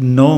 9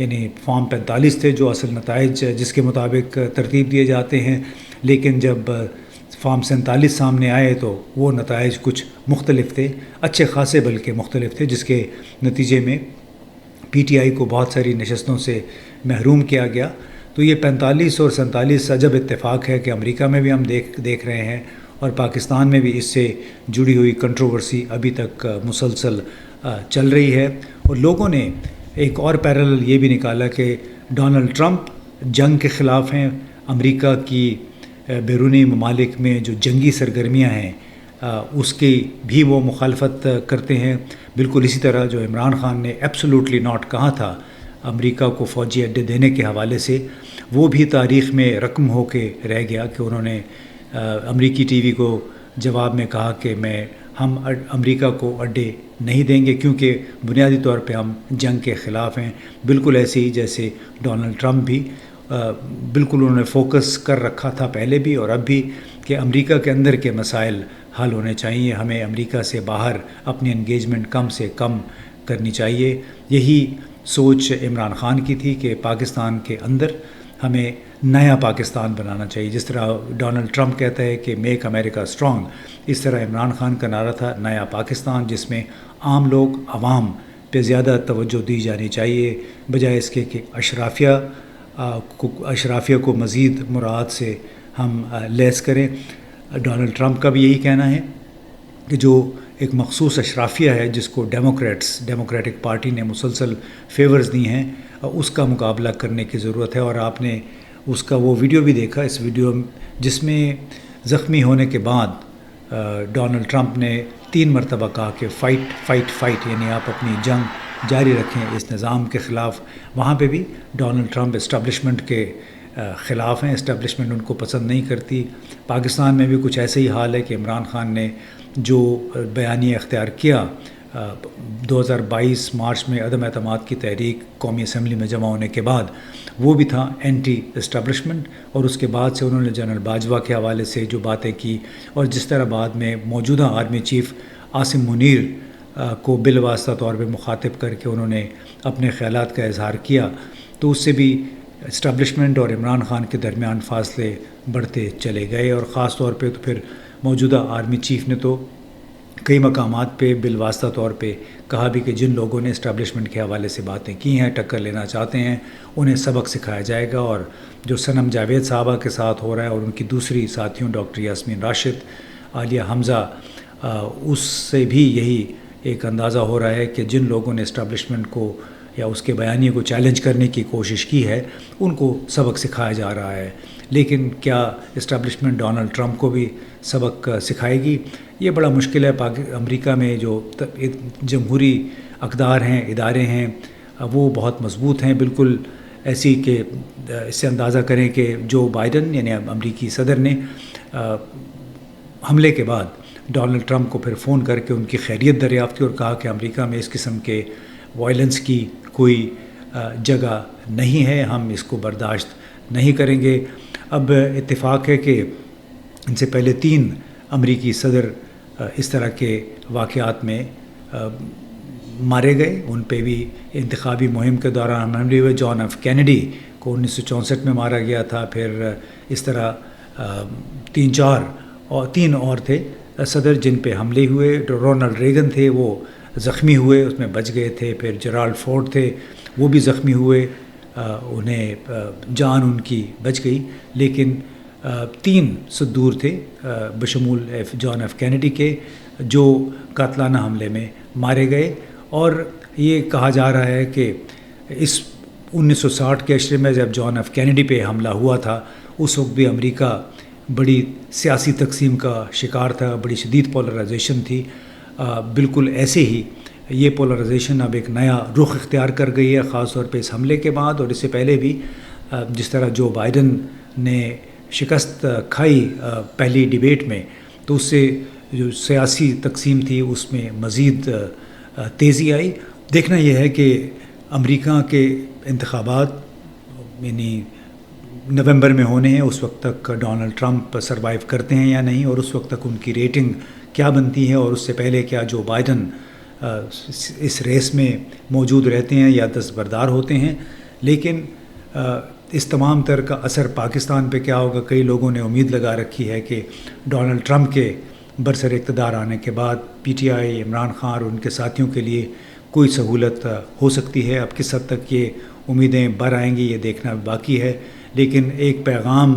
یعنی فارم 45 تھے جو اصل نتائج جس کے مطابق ترتیب دیے جاتے ہیں، لیکن جب فارم 47 سامنے آئے تو وہ نتائج کچھ مختلف تھے، اچھے خاصے بلکہ مختلف تھے، جس کے نتیجے میں پی ٹی آئی کو بہت ساری نشستوں سے محروم کیا گیا۔ تو یہ 45 اور 47 عجب اتفاق ہے کہ امریکہ میں بھی ہم دیکھ رہے ہیں، اور پاکستان میں بھی اس سے جڑی ہوئی کنٹروورسی ابھی تک مسلسل چل رہی ہے۔ اور لوگوں نے ایک اور پیرالل یہ بھی نکالا کہ ڈونلڈ ٹرمپ جنگ کے خلاف ہیں، امریکہ کی بیرونی ممالک میں جو جنگی سرگرمیاں ہیں اس کی بھی وہ مخالفت کرتے ہیں، بالکل اسی طرح جو عمران خان نے ایبسولوٹلی ناٹ کہا تھا امریکہ کو فوجی اڈے دینے کے حوالے سے، وہ بھی تاریخ میں رقم ہو کے رہ گیا کہ انہوں نے امریکی ٹی وی کو جواب میں کہا کہ ہم امریکہ کو اڈے نہیں دیں گے کیونکہ بنیادی طور پہ ہم جنگ کے خلاف ہیں، بالکل ایسے ہی جیسے ڈونلڈ ٹرمپ بھی بالکل انہوں نے فوکس کر رکھا تھا پہلے بھی اور اب بھی کہ امریکہ کے اندر کے مسائل حل ہونے چاہیے، ہمیں امریکہ سے باہر اپنی انگیجمنٹ کم سے کم کرنی چاہیے۔ یہی سوچ عمران خان کی تھی کہ پاکستان کے اندر ہمیں نیا پاکستان بنانا چاہیے، جس طرح ڈونلڈ ٹرمپ کہتا ہے کہ میک امریکہ اسٹرانگ، اس طرح عمران خان کا نعرہ تھا نیا پاکستان، جس میں عام لوگ عوام پہ زیادہ توجہ دی جانی چاہیے بجائے اس کے کہ اشرافیہ کو مزید مراعات سے ہم لیس کریں۔ ڈونلڈ ٹرمپ کا بھی یہی کہنا ہے کہ جو ایک مخصوص اشرافیہ ہے جس کو ڈیموکریٹک پارٹی نے مسلسل فیورز دی ہیں، اس کا مقابلہ کرنے کی ضرورت ہے۔ اور آپ نے اس کا وہ ویڈیو بھی دیکھا، اس ویڈیو جس میں زخمی ہونے کے بعد ڈونلڈ ٹرمپ نے 3 مرتبہ کہا کہ فائٹ، یعنی آپ اپنی جنگ جاری رکھیں اس نظام کے خلاف۔ وہاں پہ بھی ڈونلڈ ٹرمپ اسٹیبلشمنٹ کے خلاف ہیں، اسٹیبلشمنٹ ان کو پسند نہیں کرتی۔ پاکستان میں بھی کچھ ایسے ہی حال ہے کہ عمران خان نے جو بیانیہ اختیار کیا 2022 مارچ میں عدم اعتماد کی تحریک قومی اسمبلی میں جمع ہونے کے بعد، وہ بھی تھا اینٹی اسٹیبلشمنٹ، اور اس کے بعد سے انہوں نے جنرل باجوہ کے حوالے سے جو باتیں کی اور جس طرح بعد میں موجودہ آرمی چیف عاصم منیر کو بالواسطہ طور پہ مخاطب کر کے انہوں نے اپنے خیالات کا اظہار کیا، تو اس سے بھی اسٹیبلشمنٹ اور عمران خان کے درمیان فاصلے بڑھتے چلے گئے۔ اور خاص طور پہ تو پھر موجودہ آرمی چیف نے تو کئی مقامات پہ بالواسطہ طور پہ کہا بھی کہ جن لوگوں نے اسٹیبلشمنٹ کے حوالے سے باتیں کی ہیں، ٹکر لینا چاہتے ہیں، انہیں سبق سکھایا جائے گا۔ اور جو صنم جاوید صاحبہ کے ساتھ ہو رہا ہے اور ان کی دوسری ساتھیوں ڈاکٹر یاسمین راشد، عالیہ حمزہ، اس سے بھی یہی ایک اندازہ ہو رہا ہے کہ جن لوگوں نے اسٹیبلشمنٹ کو یا اس کے بیانیے کو چیلنج کرنے کی کوشش کی ہے ان کو سبق سکھایا جا رہا ہے۔ لیکن کیا اسٹیبلشمنٹ ڈونلڈ ٹرمپ کو بھی سبق سکھائے گی؟ یہ بڑا مشکل ہے۔ امریکہ میں جو جمہوری اقدار ہیں، ادارے ہیں، وہ بہت مضبوط ہیں، بالکل ایسی کہ اس سے اندازہ کریں کہ جو بائیڈن یعنی امریکی صدر نے حملے کے بعد ڈونلڈ ٹرمپ کو پھر فون کر کے ان کی خیریت دریافت کی اور کہا کہ امریکہ میں اس قسم کے وائلنس کی کوئی جگہ نہیں ہے، ہم اس کو برداشت نہیں کریں گے۔ اب اتفاق ہے کہ ان سے پہلے 3 امریکی صدر اس طرح کے واقعات میں مارے گئے، ان پہ بھی انتخابی مہم کے دوران حملے ہوئے۔ جان ایف کینیڈی کو 1964 میں مارا گیا تھا، پھر اس طرح 3 اور تھے صدر جن پہ حملے ہوئے۔ رونلڈ ریگن تھے، وہ زخمی ہوئے، اس میں بچ گئے تھے۔ پھر جرالڈ فورڈ تھے، وہ بھی زخمی ہوئے، انہیں جان ان کی بچ گئی، لیکن 3 صدور تھے بشمول جان ایف کینیڈی کے جو قاتلانہ حملے میں مارے گئے۔ اور یہ کہا جا رہا ہے کہ اس 1960 کے عشرے میں جب جان ایف کینیڈی پہ حملہ ہوا تھا اس وقت بھی امریکہ بڑی سیاسی تقسیم کا شکار تھا، بڑی شدید پولرائزیشن تھی۔ بالکل ایسے ہی یہ پولرائزیشن اب ایک نیا رخ اختیار کر گئی ہے، خاص طور پہ اس حملے کے بعد، اور اس سے پہلے بھی جس طرح جو بائیڈن نے شکست کھائی پہلی ڈیبیٹ میں، تو اس سے جو سیاسی تقسیم تھی اس میں مزید تیزی آئی۔ دیکھنا یہ ہے کہ امریکہ کے انتخابات یعنی نومبر میں ہونے ہیں، اس وقت تک ڈونلڈ ٹرمپ سروائیو کرتے ہیں یا نہیں، اور اس وقت تک ان کی ریٹنگ کیا بنتی ہے، اور اس سے پہلے کیا جو بائیڈن اس ریس میں موجود رہتے ہیں یا دستبردار ہوتے ہیں۔ لیکن اس تمام تر کا اثر پاکستان پہ کیا ہوگا؟ کئی لوگوں نے امید لگا رکھی ہے کہ ڈونلڈ ٹرمپ کے برسر اقتدار آنے کے بعد P T I, Imran Khan اور ان کے ساتھیوں کے لیے کوئی سہولت ہو سکتی ہے۔ اب کس حد تک یہ امیدیں بر آئیں گی یہ دیکھنا باقی ہے، لیکن ایک پیغام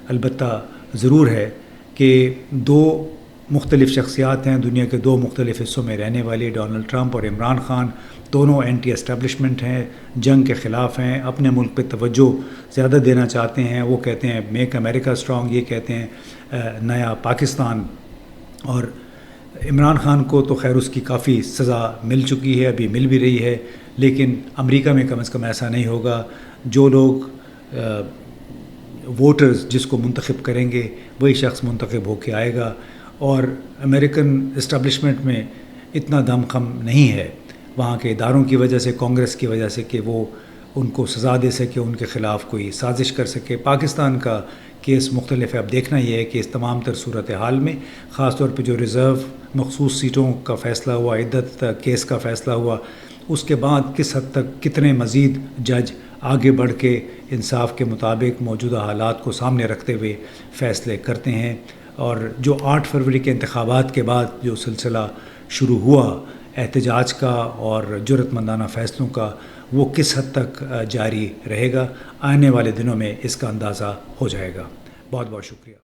البتہ ضرور ہے کہ دو مختلف شخصیات ہیں، دنیا کے دو مختلف حصوں میں رہنے والی، ڈونلڈ ٹرمپ اور عمران خان، دونوں اینٹی اسٹیبلشمنٹ ہیں، جنگ کے خلاف ہیں، اپنے ملک پہ توجہ زیادہ دینا چاہتے ہیں۔ وہ کہتے ہیں میک امریکہ اسٹرانگ، یہ کہتے ہیں نیا پاکستان۔ اور عمران خان کو تو خیر اس کی کافی سزا مل چکی ہے، ابھی مل بھی رہی ہے، لیکن امریکہ میں کم از کم ایسا نہیں ہوگا۔ جو لوگ ووٹرز جس کو منتخب کریں گے وہی شخص منتخب ہو کے آئے گا، اور امریکن اسٹیبلشمنٹ میں اتنا دم خم نہیں ہے وہاں کے اداروں کی وجہ سے، کانگریس کی وجہ سے، کہ وہ ان کو سزا دے سکے، ان کے خلاف کوئی سازش کر سکے۔ پاکستان کا کیس مختلف ہے۔ اب دیکھنا یہ ہے کہ اس تمام تر صورتحال میں، خاص طور پہ جو ریزرو مخصوص سیٹوں کا فیصلہ ہوا، عدت کیس کا فیصلہ ہوا، اس کے بعد کس حد تک کتنے مزید جج آگے بڑھ کے انصاف کے مطابق موجودہ حالات کو سامنے رکھتے ہوئے فیصلے کرتے ہیں۔ اور جو 8 فروری کے انتخابات کے بعد جو سلسلہ شروع ہوا احتجاج کا اور جرأت مندانہ فیصلوں کا، وہ کس حد تک جاری رہے گا، آنے والے دنوں میں اس کا اندازہ ہو جائے گا۔ بہت بہت شکریہ۔